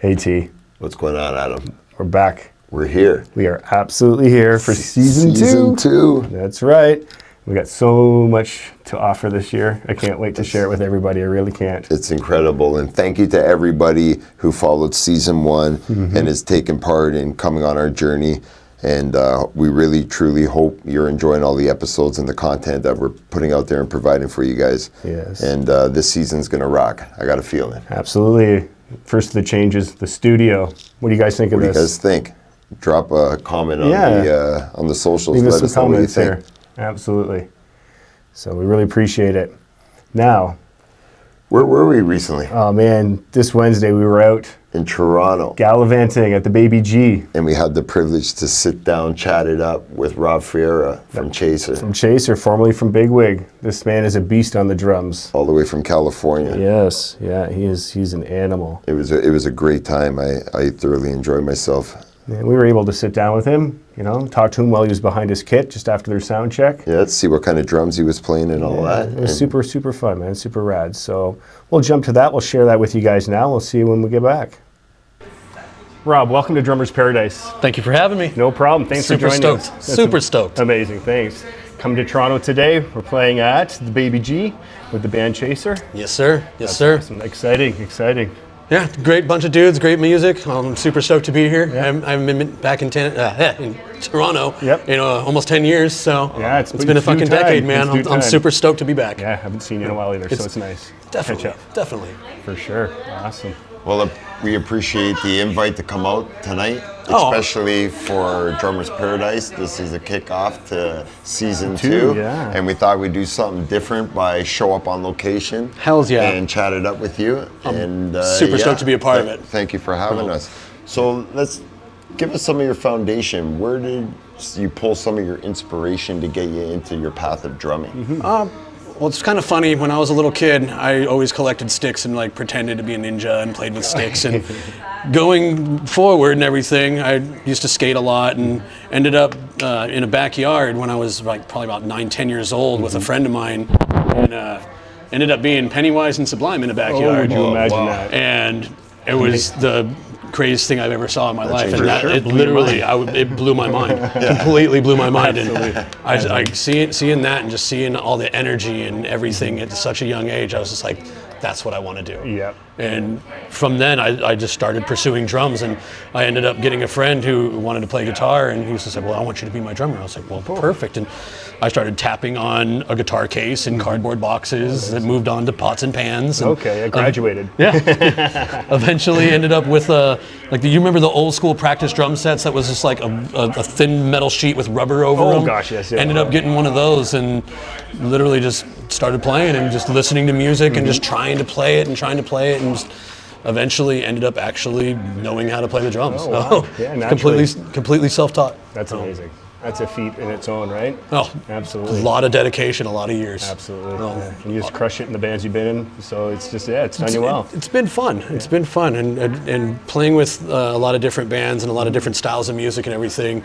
Hey T. What's going on, Adam? We're back. We're here. We are absolutely here for season two. That's right. We got so much to offer this year. I can't wait to share it with everybody. I really can't. It's incredible. And thank you to everybody who followed season one and has taken part in coming on our journey. And we really, truly hope you're enjoying all the episodes and the content that we're putting out there and providing for you guys. Yes. And this season's going to rock. I got a feeling. Absolutely. First of the changes, the studio. What do you guys think of this? What do you guys think? Drop a comment on the socials. Leave us Let some us know what you comments think. here. Absolutely. So we really appreciate it. Now, Where were we recently? oh man, this Wednesday we were out In Toronto. gallivanting at the Baby G. And we had the privilege to sit down, chat it up with Robb Ferreira from Chaser. From Chaser, formerly from Bigwig. This man is a beast on the drums. All the way from California. Yes, yeah, he's an animal. It was a great time. I thoroughly enjoyed myself. And we were able to sit down with him, talk to him while he was behind his kit just after their sound check. Yeah, let's see what kind of drums he was playing and all that. It was super, super fun, man, super rad. So we'll jump to that. We'll share that with you guys now. We'll see you when we get back. Rob, welcome to Drummer's Paradise. Thank you for having me. No problem. Thanks for joining us. Super stoked. Amazing, thanks. Come to Toronto today. We're playing at the Baby G with the band Chaser. Yes, sir. Yes, sir. Awesome. Exciting. Yeah, great bunch of dudes, great music. I'm super stoked to be here. I've been back in Toronto in almost 10 years, so yeah, it's been a fucking decade, man. I'm super stoked to be back. Yeah, I haven't seen you in a while either, so it's nice. Definitely. For sure. Awesome. Well, we appreciate the invite to come out tonight, especially for Drummer's Paradise. This is a kickoff to season two. Yeah. And we thought we'd do something different by show up on location. Hells yeah. And chat it up with you. And super stoked to be a part of it. Thank you for having us. So let's give us some of your foundation. Where did you pull some of your inspiration to get you into your path of drumming? Well, it's kind of funny. When I was a little kid, I always collected sticks and pretended to be a ninja and played with sticks. And going forward and everything, I used to skate a lot and ended up in a backyard when I was probably about 9-10 years old with a friend of mine, and ended up being Pennywise and Sublime in a backyard. Oh, imagine that. And it was the craziest thing I've ever saw in my life, and it blew my mind. Completely blew my mind. And I seeing that and just seeing all the energy and everything at such a young age, I was just like, that's what I want to do. Yep. And from then I just started pursuing drums, and I ended up getting a friend who wanted to play guitar, and he was just like, well, I want you to be my drummer. I was like, well, perfect. And I started tapping on a guitar case and cardboard boxes, and moved on to pots and pans. And, I graduated. Eventually ended up with you remember the old school practice drum sets that was just like a thin metal sheet with rubber over them? Oh gosh, yes. Yeah. Ended up getting one of those and literally just started playing and just listening to music and just trying to play it and just eventually ended up actually knowing how to play the drums. Oh, wow. So Yeah, naturally. completely self-taught. That's amazing. That's a feat in its own, right? Oh, absolutely. A lot of dedication, a lot of years. Absolutely. And you just crush it in the bands you've been in. So it's just, it's done you well. It's been fun. It's been fun. And playing with a lot of different bands and a lot of different styles of music and everything.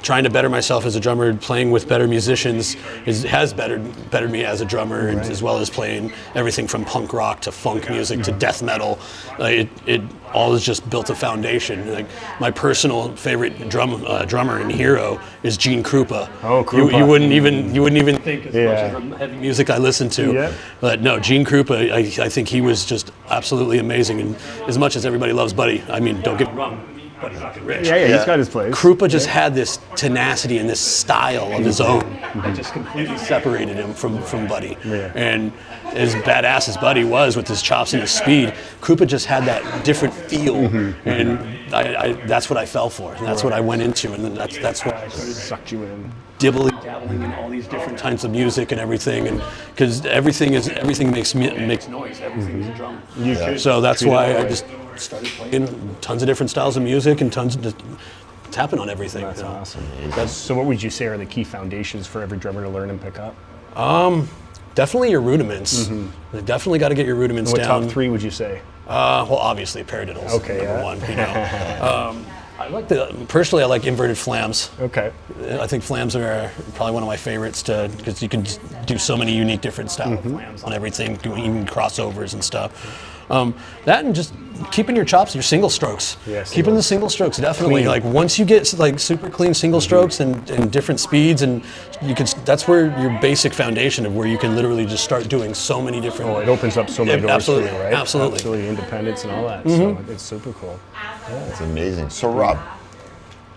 Trying to better myself as a drummer, playing with better musicians has bettered me as a drummer, and as well as playing everything from punk rock to funk music to death metal. It all has just built a foundation. My personal favorite drummer and hero is Gene Krupa. Oh, Krupa. You wouldn't even think as much of the heavy music I listen to. Yeah. But no, Gene Krupa, I think he was just absolutely amazing. And as much as everybody loves Buddy, I mean, don't get me wrong, Buddy's fucking rich. Yeah, he's got his place. Krupa just had this tenacity and this style of his own that just completely separated him from Buddy. Yeah. And as badass as Buddy was with his chops and his speed, Krupa just had that different feel, and I that's what I fell for, and that's what I went into, and that's what I started Sucked you in. dabbling in all these different types of music and everything, and because everything makes noise. Everything's a drum. So that's why I just started playing tons of different styles of music and tons of tapping on everything. That's awesome. So what would you say are the key foundations for every drummer to learn and pick up? Definitely your rudiments. Definitely got to get your rudiments What down. top three would you say? Well, obviously paradiddles. Okay, number one. I like inverted flams. Okay. I think flams are probably one of my favorites because you can do so many unique different style of flams on everything, doing even crossovers and stuff. That and just keeping your chops, your single strokes. Yeah, keeping the single strokes, definitely. Clean. Like once you get like super clean single strokes and different speeds, and you can, that's where your basic foundation of where you can literally just start doing so many different. Oh, it opens up so many doors absolutely, for you, right? Absolutely. Independence and all that. So it's super cool. It's amazing. So Rob,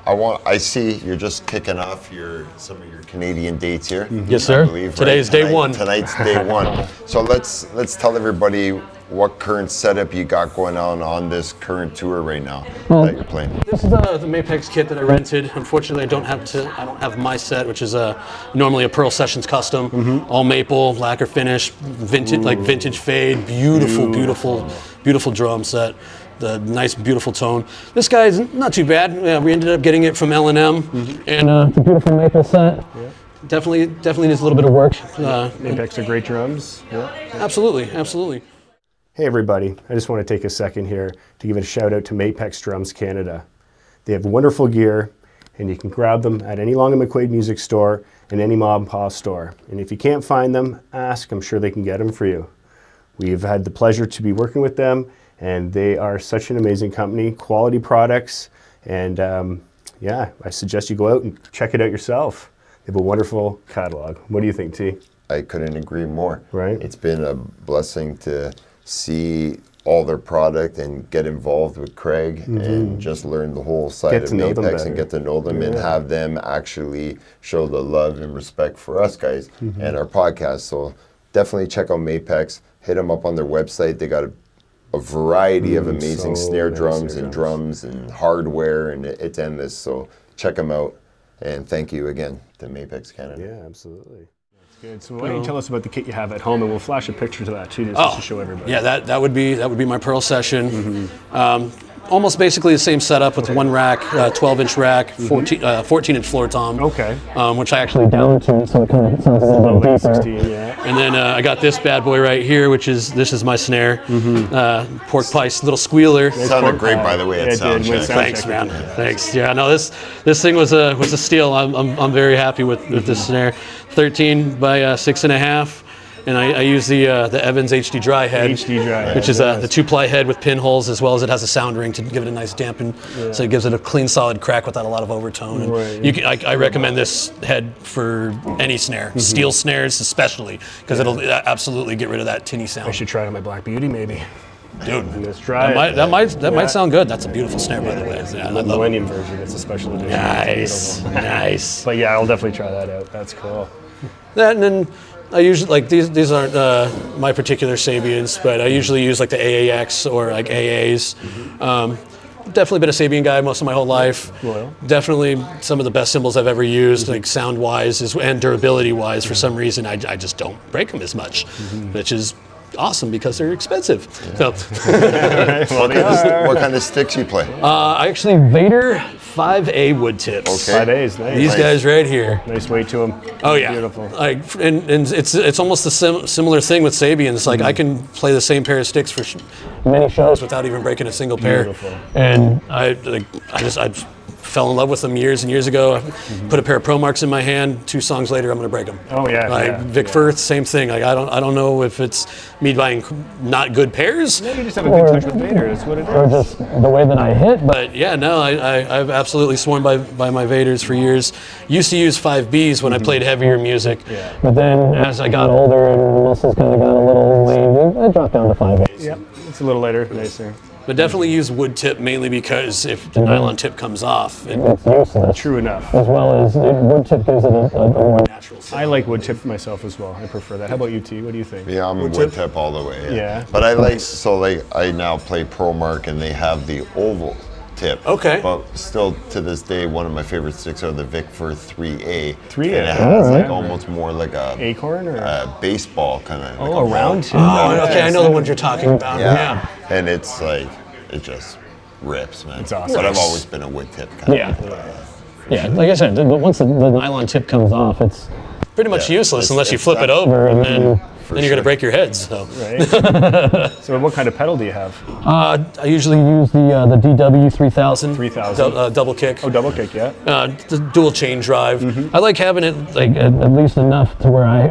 I see you're just kicking off some of your Canadian dates here. Yes, sir. I believe, Today is day one. Tonight's day one. So let's tell everybody what current setup you got going on this current tour right now that you're playing. This is the Mapex kit that I rented. Unfortunately, I don't have my set, which is normally a Pearl Sessions custom, all maple, lacquer finish, vintage fade, beautiful drum set. The nice, beautiful tone. This guy's not too bad. Yeah, we ended up getting it from L&M, and it's a beautiful maple set. Yeah. Definitely needs a little bit of work. Mapex are great drums. Yeah. Absolutely. Hey everybody, I just want to take a second here to give a shout out to Mapex Drums Canada. They have wonderful gear, and you can grab them at any Long and McQuaid music store and any mom and pop store. And if you can't find them, ask. I'm sure they can get them for you. We've had the pleasure to be working with them, and they are such an amazing company, quality products, and yeah, I suggest you go out and check it out yourself. They have a wonderful catalog. What do you think, T? I couldn't agree more. Right. It's been a blessing to see all their product and get involved with Craig and just learn the whole side of Mapex and get to know them and have them actually show the love and respect for us guys and our podcast. So definitely check out Mapex. Hit them up on their website. They got a variety of amazing snare drums and drums and hardware, and it's endless. So check them out. And thank you again to Mapex Canada. Yeah, absolutely. Good. So why don't you tell us about the kit you have at home, and we'll flash a picture to that too, just to show everybody. Yeah, that would be my Pearl session. Almost basically the same setup with one rack, 12-inch rack, 14-inch floor tom. Okay. Which I actually downtuned, so it kind of sounds a little bit deeper. 16, yeah. And then I got this bad boy right here, this is my snare, pork pie little squealer. It sounded great, by the way, at sound check. Thanks, man. Thanks. Yeah, no, this thing was a steal. I'm very happy with this snare. 13 by 6.5. And I use the Evans HD dry head, which is the 2-ply head with pinholes, as well as it has a sound ring to give it a nice dampen, so it gives it a clean, solid crack without a lot of overtone. And I recommend this head for any snare, steel snares especially, because it'll absolutely get rid of that tinny sound. I should try it on my Black Beauty, maybe. Dude, let's try it. That might sound good. That's a beautiful snare, by the way. Yeah, the Millennium version. It's a special edition. Nice. But yeah, I'll definitely try that out. That's cool. That, and then I usually, like, these aren't my particular Sabians, but I usually use like the AAX or like AAs. Definitely been a Sabian guy most of my whole life. Well. Definitely some of the best cymbals I've ever used, like sound-wise and durability-wise. For some reason, I just don't break them as much, which is awesome because they're expensive. So. What kind of sticks you play? I actually Vader 5A wood tips. Okay. 5A's, nice. These guys right here. Nice weight to them. Oh yeah. Beautiful. Like, and it's almost the similar thing with Sabians. Like I can play the same pair of sticks for many shows without even breaking a single pair. Beautiful. And I fell in love with them years and years ago. I put a pair of Pro Marks in my hand. 2 songs later, I'm gonna break them. Oh yeah. Like Vic Firth, same thing. Like I don't know if it's me buying not good pairs. Maybe you just have a good touch with Vader. That's what it is. Or just the way that I hit. But yeah, no, I've absolutely sworn by my Vaders for years. Used to use 5Bs when I played heavier music. Yeah. But then as I got older and the muscles kind of got a little lame, I dropped down to 5As. Yep, it's a little lighter, nicer. But definitely use wood tip mainly because if the nylon tip comes off, it's useless. True enough. As well as wood tip gives it a more natural sound. I like wood tip myself as well. I prefer that. How about you, T? What do you think? Yeah, I'm wood tip all the way. Yeah. But I I now play Pro Mark and they have the oval tip. Okay. But still to this day, one of my favorite sticks are the Vic Firth 3A. 3A. And it has like almost more like a acorn or baseball kind of. Oh, like a round tip. Oh, okay, I know the ones you're talking about. Yeah. And it's like, it just rips, man. It's awesome. But I've always been a wood tip kind of. Yeah, like I said, but once the nylon tip comes off, it's pretty much useless unless you flip it over and then then you're going to break your heads. So. Right. So what kind of pedal do you have? I usually use the DW 3000. 3000. Double kick. Oh, double kick, yeah. The dual chain drive. I like having it like at least enough to where I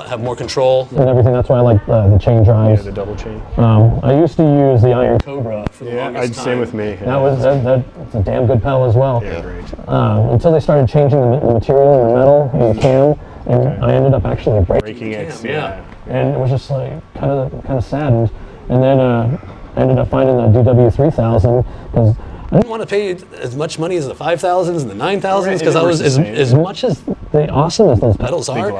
have more control and everything. That's why I like the chain drives. Yeah, the double chain. I used to use the Iron Cobra for the longest time. Same with me. Yeah. That's a damn good pedal as well. Yeah, great. Until they started changing the material and the metal and the cam, and I ended up actually breaking it. cam, yeah. And it was just like kind of sad. And then I ended up finding the DW 3000 because I didn't want to pay as much money as the 5000s and the 9000s because I was as much as awesome as those pedals are.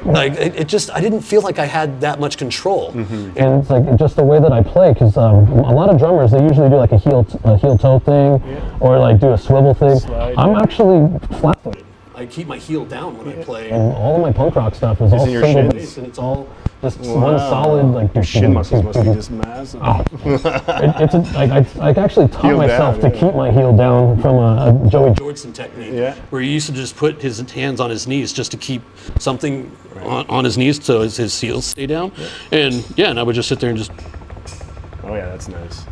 Like it just I didn't feel like I had that much control. And it's like just the way that I play because a lot of drummers they usually do like a heel toe thing or like do a swivel thing. I'm actually flat-footed. I keep my heel down when I play. And all of my punk rock stuff is all single bass and it's all just one solid like your shin muscles must be just massive. I actually taught myself to keep my heel down from a Joey Jordison technique, where he used to just put his hands on his knees just to keep something on his knees so his heels stay down, and I would just sit there and just. Oh yeah, that's nice.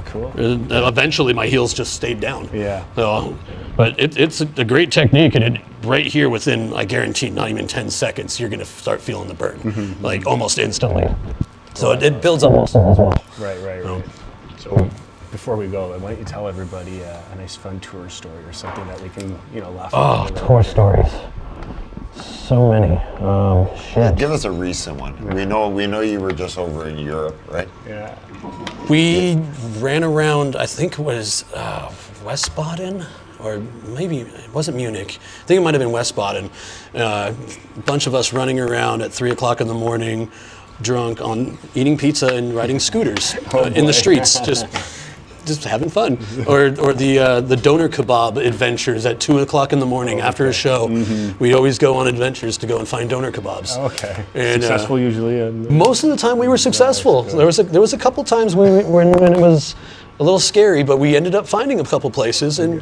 Cool. And eventually, my heels just stayed down. Yeah. So, but it's a great technique, and right here within, I guarantee, not even 10 seconds, you're gonna start feeling the burn, like almost instantly. So it builds up muscle as well. Right. So before we go, why don't you tell everybody a nice fun tour story or something that we can laugh at. Oh, tour stories. So many. Shit. Give us a recent one. We know you were just over in Europe, right? Yeah. We ran around, I think it was Wiesbaden, or maybe it wasn't Munich. I think it might have been Wiesbaden. A bunch of us running around at 3 o'clock in the morning, drunk, on eating pizza and riding scooters in the streets, just having fun. Or the doner kebab adventures at 2 o'clock in the morning after a show. We'd always go on adventures to go and find doner kebabs. Okay. And, successful usually? Most of the time we were successful. There was a couple times when it was a little scary, but we ended up finding a couple places, and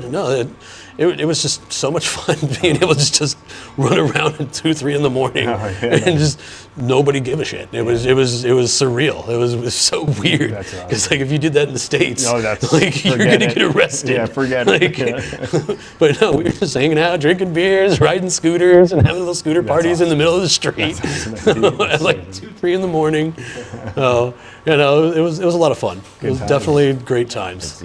it was just so much fun being able to just run around at 2, 3 in the morning and just nobody give a shit. It was surreal. It was so weird. Because like if you did that in the States, you're gonna get arrested. Yeah, forget it. But no, we were just hanging out, drinking beers, riding scooters, and having little scooter parties in the middle of the street at like 2, 3 in the morning. It was a lot of fun. It was definitely great times.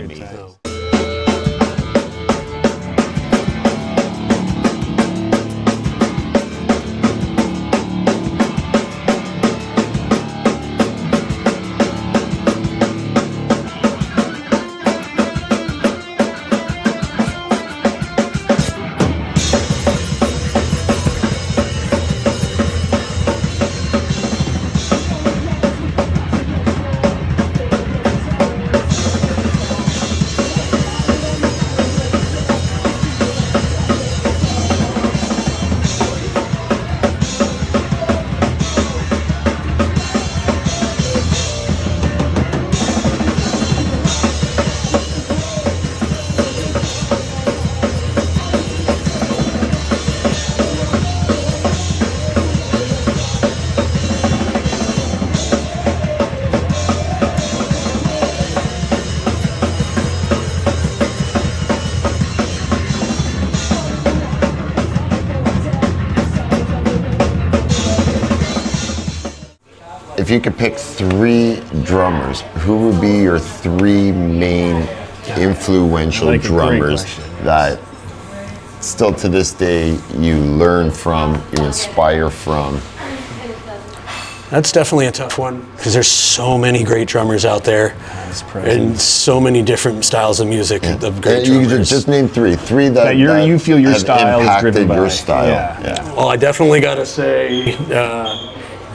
If you could pick 3 drummers, who would be your 3 main influential drummers that still to this day you learn from, you inspire from? That's definitely a tough one because there's so many great drummers out there and so many different styles of music of great drummers. You just name 3 that you feel your have style is driven by. your style. Yeah. Well, I definitely got to say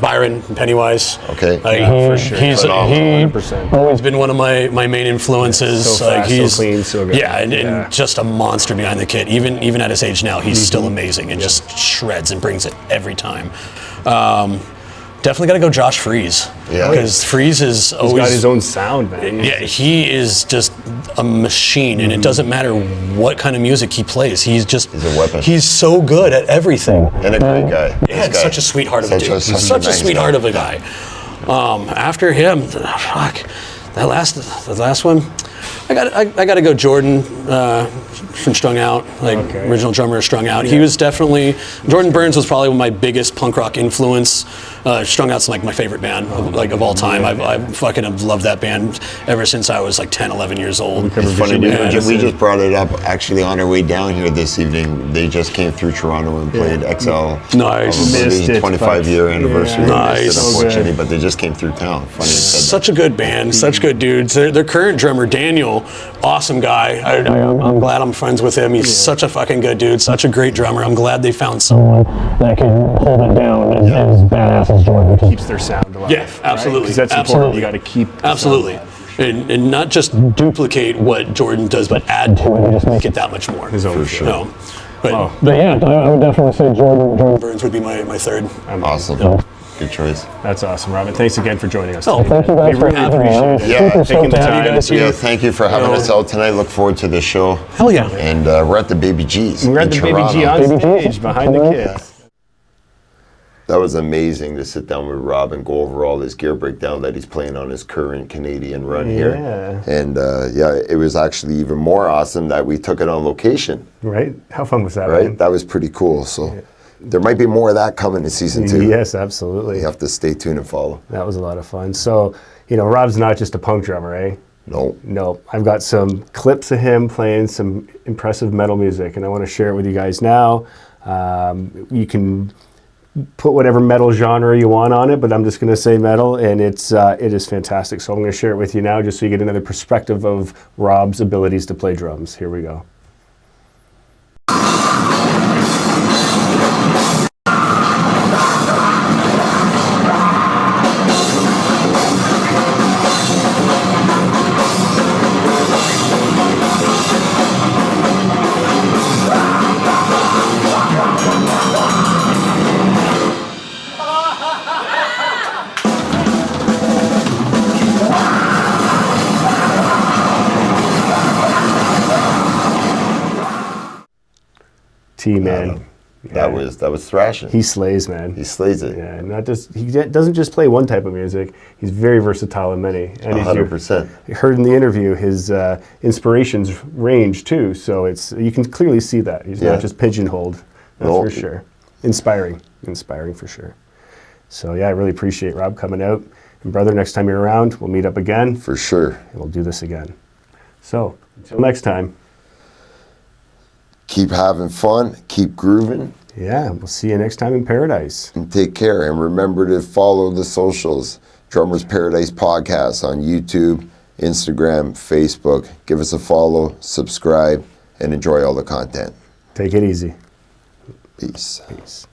Byron and Pennywise. Okay. For sure. He's 100%. always been one of my main influences. So fast, he's so clean, so good. Yeah, and just a monster behind the kit. Even at his age now, he's still amazing and just shreds and brings it every time. definitely got to go Josh Freeze. Yeah. Because Freeze is always... He's got his own sound, man. Yeah, he is just a machine, and it doesn't matter what kind of music he plays. He's a weapon. He's so good at everything. And a great guy. Yeah, This guy. such a sweetheart of a dude. Such a nice sweetheart guy. of a guy. After him, fuck, the last one, I got to go Jordan from Strung Out, original drummer of Strung Out. Yeah. He was definitely, Jordan Burns was probably my biggest punk rock influence. Strung Out's like my favorite band of all time. I fucking have loved that band ever since I was like 10, 11 years old. It's funny, we just brought it up actually on our way down here this evening. They just came through Toronto and played XL. Nice. Missed it, 25-year anniversary. Nice. Unfortunately, but they just came through town. Funny such a good band, such good dudes. Their current drummer, Daniel, awesome guy. I'm glad I'm friends with him. He's such a fucking good dude, such a great drummer. I'm glad they found someone that can hold it down as badass as Jordan. Keeps their sound alive. Yeah, absolutely. Because that's important. You got to keep absolutely. And not just duplicate what Jordan does, but add to it and just make it that much more. His own for sure. No. But yeah, I would definitely say Jordan Burns would be my third. Awesome. Good choice. That's awesome, Robin. Thanks again for joining us. Oh, thank you guys for having me. Yeah, taking the time. Yeah, thank you for having us out tonight. Look forward to the show. Hell yeah. And we're at the Baby G's. We're at the Baby G on stage behind the kids. That was amazing to sit down with Rob and go over all his gear breakdown that he's playing on his current Canadian run here. And it was actually even more awesome that we took it on location. Right? How fun was that? Right? Man? That was pretty cool. So there might be more of that coming in season 2. Yes, absolutely. You have to stay tuned and follow. That was a lot of fun. So, Rob's not just a punk drummer, eh? No. I've got some clips of him playing some impressive metal music, and I want to share it with you guys now. You can put whatever metal genre you want on it, but I'm just going to say metal, and it is fantastic. So I'm going to share it with you now just so you get another perspective of Rob's abilities to play drums. Here we go. T-Man. That was thrashing. He slays, man. He slays it. Yeah, he doesn't just play one type of music. He's very versatile in many. And 100%. You heard in the interview his inspirations range too. So you can clearly see that he's not just pigeonholed. That's for sure. Inspiring for sure. So yeah, I really appreciate Rob coming out. And brother, next time you're around, we'll meet up again. For sure. And we'll do this again. So until next time. Keep having fun, keep grooving. Yeah, we'll see you next time in paradise. And take care, and remember to follow the socials. Drummers Paradise Podcast on YouTube, Instagram, Facebook. Give us a follow, subscribe, and enjoy all the content. Take it easy. Peace. Peace.